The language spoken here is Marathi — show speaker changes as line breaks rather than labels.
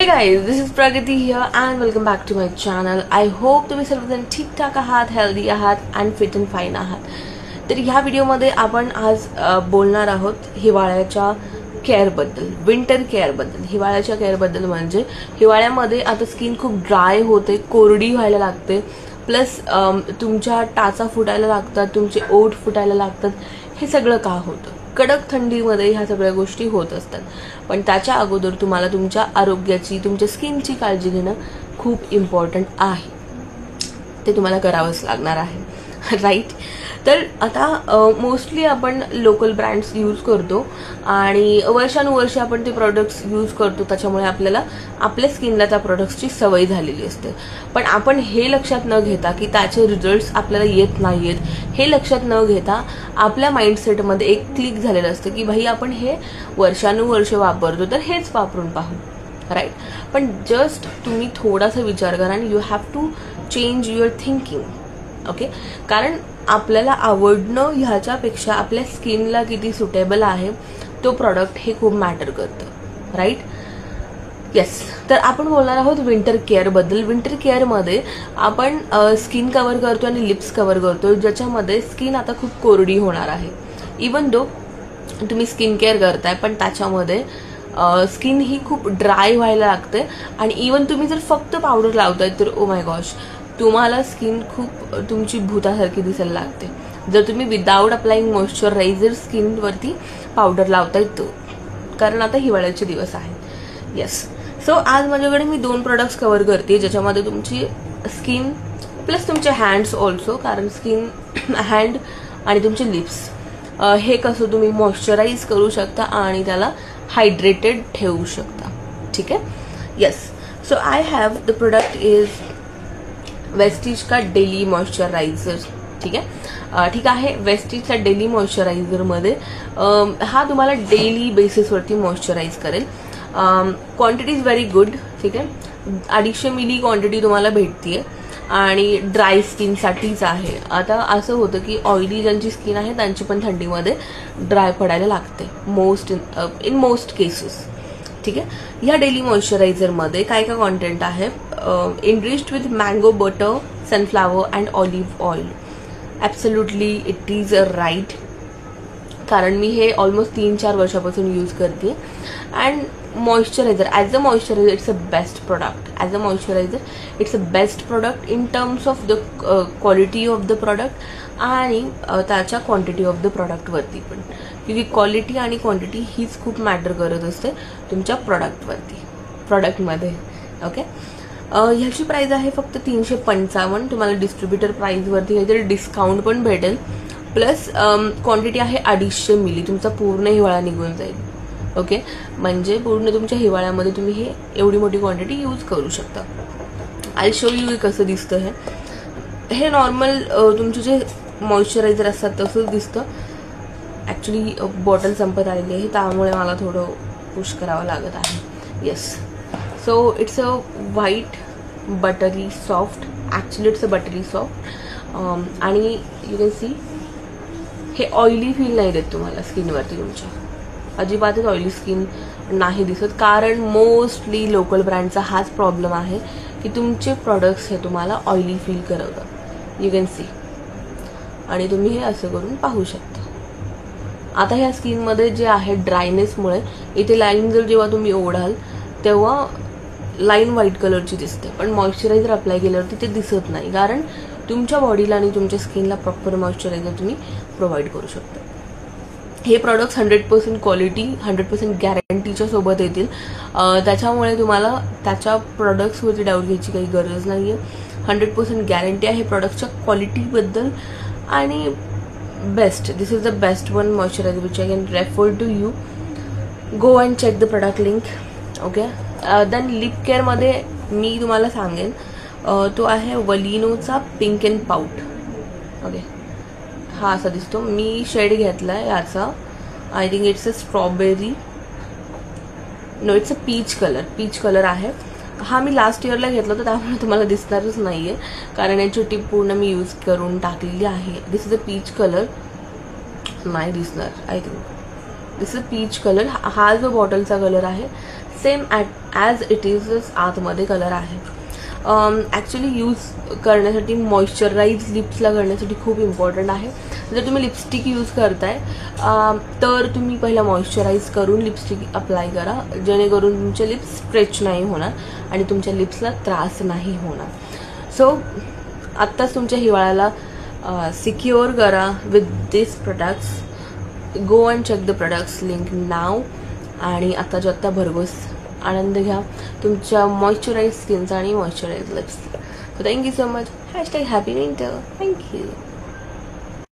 guys, this is Pragati here and welcome back to my channel. I hope तुम्ही सर्वजण ठीक-ठाक आहात, हेल्दी आहात and fit and fine आहात. तर ह्या व्हिडिओमध्ये आपण आज बोलणार आहोत हिवाळ्याच्या केअर बद्दल, विंटर केअर बद्दल. हिवाळ्याच्या केअर बद्दल म्हणजे हिवाळ्यामध्ये आता स्किन खूप ड्राय होते, कोरडी व्हायला लागते, प्लस तुमच्या टाचा फुटायला लागतात, तुमचे ओठ फुटायला लागतात. हे सगळं का होतं? कडक थंडीमध्ये ह्या सगळ्या गोष्टी होत असतात. पण त्याच्या अगोदर तुम्हाला तुमच्या आरोग्याची, तुमच्या स्किनची काळजी घेणं खूप इम्पॉर्टंट आहे. ते तुम्हाला करावंच लागणार आहे, राईट? तर आता मोस्टली आपण लोकल ब्रँड्स यूज करतो आणि वर्षानुवर्षे आपण ते प्रोडक्ट्स यूज करतो, त्याच्यामुळे आपल्याला आपल्या स्किनला त्या प्रोडक्ट्सची सवय झालेली असते. पण आपण हे लक्षात न घेता की त्याचे रिझल्ट्स आपल्याला येत नाहीयेत, हे लक्षात न घेता आपल्या माइंडसेटमध्ये एक क्लिक झालेलं असतं की भाई आपण हे वर्षानुवर्ष वापरतो तर हेच वापरून पाहू, राईट? पण जस्ट तुम्ही थोडासा विचार करा आणि you have to change your thinking, okay? कारण आपल्याला आवडणं ह्याच्यापेक्षा आपल्या स्किनला किती सुटेबल आहे तो प्रॉडक्ट हे खूप मॅटर करतं, राईट? येस. तर आपण बोलणार आहोत विंटर केअर बद्दल. विंटर केअरमध्ये आपण स्किन कव्हर करतो आणि लिप्स कव्हर करतो, ज्याच्यामध्ये स्किन आता खूप कोरडी होणार आहे. इवन दो तुम्ही स्किन केअर करताय पण त्याच्यामध्ये स्किन ही खूप ड्राय व्हायला लागते आणि इवन तुम्ही जर फक्त पावडर लावताय तर ओ माय गॉश, तुम्हाला स्किन खूप तुमची भूतासारखी दिसायला लागते जर तुम्ही विदाउट अप्लाइंग मॉइश्चरायझर स्किनवरती पावडर लावताय तो, कारण आता हिवाळ्याचे दिवस आहेत. येस. सो आज माझ्याकडे मी 2 प्रोडक्ट्स कव्हर करते, ज्याच्यामध्ये तुमची स्किन प्लस तुमचे हँड्स ऑल्सो, कारण स्किन, हँड आणि तुमचे लिप्स हे कसं तुम्ही मॉइश्चराइज करू शकता आणि त्याला हायड्रेटेड ठेवू शकता, ठीक आहे? Yes. So I have the product is Vestige का डेली मॉइश्चरायझर, ठीक आहे? ठीक आहे. वेस्टीजचा डेली मॉइश्चरायझरमध्ये हा तुम्हाला डेली बेसिसवरती मॉइश्चराइज करेल. क्वांटिटी इज व्हेरी गुड, ठीक आहे? 250 मिली क्वांटिटी तुम्हाला भेटतीये आणि ड्राय स्किनसाठीच आहे. आता असं होतं की ऑइली ज्यांची स्किन आहे त्यांची पण थंडीमध्ये ड्राय पडायला लागते इन मोस्ट केसेस, ठीक आहे? ह्या डेली मॉइश्चरायझरमध्ये काय काय कॉन्टेंट आहे? Enriched with mango butter, sunflower and olive oil. Absolutely it is a right, कारण मी हे ऑलमोस्ट 3-4 वर्षापासून यूज करते. And moisturizer, as a moisturizer it's a best product. As a moisturizer it's a best product in terms of the quality of the product आणि त्याच्या क्वांटिटी ऑफ द प्रोडक्टवरती पण, क्योंकि क्वालिटी आणि क्वांटिटी हीच खूप मॅटर करत असते तुमच्या प्रोडक्टमध्ये, ओके? ह्याची प्राइस आहे फक्त 355. तुम्हाला डिस्ट्रीब्युटर प्राइसवरती काहीतरी डिस्काउंट पण भेटेल, प्लस क्वांटिटी आहे 250 मिली. तुमचा पूर्ण हिवाळा निघून जाईल, ओके? म्हणजे पूर्ण तुमच्या हिवाळ्यामध्ये तुम्ही हे एवढी मोठी क्वांटिटी यूज करू शकता. आय शो यू कसं दिसतं. हे नॉर्मल तुमचे जे मॉइश्चरायझर असतात तसंच दिसतं. ॲक्च्युली बॉटल संपत आलेली आहे त्यामुळे मला थोडं पुश करावं लागत आहे. Yes. So it's a white buttery soft, actually it's a buttery soft. आणि यू कॅन सी हे ऑइली फील नाही देत तुम्हाला स्किनवरती. तुमच्या अजिबातच ऑइली स्किन नाही दिसत, कारण मोस्टली लोकल ब्रँडचा हाच प्रॉब्लेम आहे की तुमचे प्रॉडक्ट्स हे तुम्हाला ऑइली फील करवतात. You can see. आणि तुम्ही हे असं करून पाहू शकता. आता ह्या स्किनमध्ये जे आहे ड्रायनेसमुळे इथे लाईन जर जेव्हा तुम्ही ओढाल तेव्हा लाईन व्हाईट कलरची दिसते, पण मॉइश्चरायझर अप्लाय केल्यावरती ते दिसत नाही, कारण तुमच्या बॉडीला आणि तुमच्या स्किनला प्रॉपर मॉइश्चरायझर तुम्ही प्रोव्हाइड करू शकता. हे प्रॉडक्ट्स 100% क्वालिटी, 100% गॅरंटीच्या सोबत येतील, त्याच्यामुळे तुम्हाला त्याच्या प्रॉडक्ट्सवरती डाऊट घ्यायची काही गरज नाही आहे. 100% गॅरंटी आहे प्रॉडक्टच्या क्वालिटीबद्दल आणि best. This is the best one moisturizer which I can refer to you. Go and check the product link, okay? Then lip केअरमध्ये मी तुम्हाला सांगेन तो आहे वलिनोचा पिंक अँड पाऊट, ओके? हा असा दिसतो. मी शेड घेतलाय याचा, I think it's a strawberry, no it's a peach colour आहे. हा मी लास्ट इयरला घेतला होता त्यामुळे तुम्हाला दिसणारच नाहीये, कारण याची टिप पूर्ण मी यूज करून टाकलेली आहे. This is a peach colour, नाही दिसणार. I think this is a peach colour. हा जो बॉटलचा कलर आहे सेम ॲज इट इजच आतमध्ये कलर आहे. ॲक्च्युली यूज करण्यासाठी मॉइश्चराईज लिप्सला करण्यासाठी खूप इम्पॉर्टंट आहे. जर तुम्ही लिपस्टिक यूज करताय तर तुम्ही पहिला मॉइश्चराईज करून लिपस्टिक अप्लाय करा, जेणेकरून तुमचे लिप्स स्ट्रेच नाही होणार आणि तुमच्या लिप्सला त्रास नाही होणार. सो आत्ताच तुमच्या हिवाळ्याला सिक्युअर करा with this products. Go and check the products link नाव आणि आत्ताच्या आत्ता भरघोस आनंद घ्या तुमच्या मॉइश्चराईज स्किनचा आणि मॉइश्चराईज लिप्सचा. So thank you so much. #Happy winter. Thank you.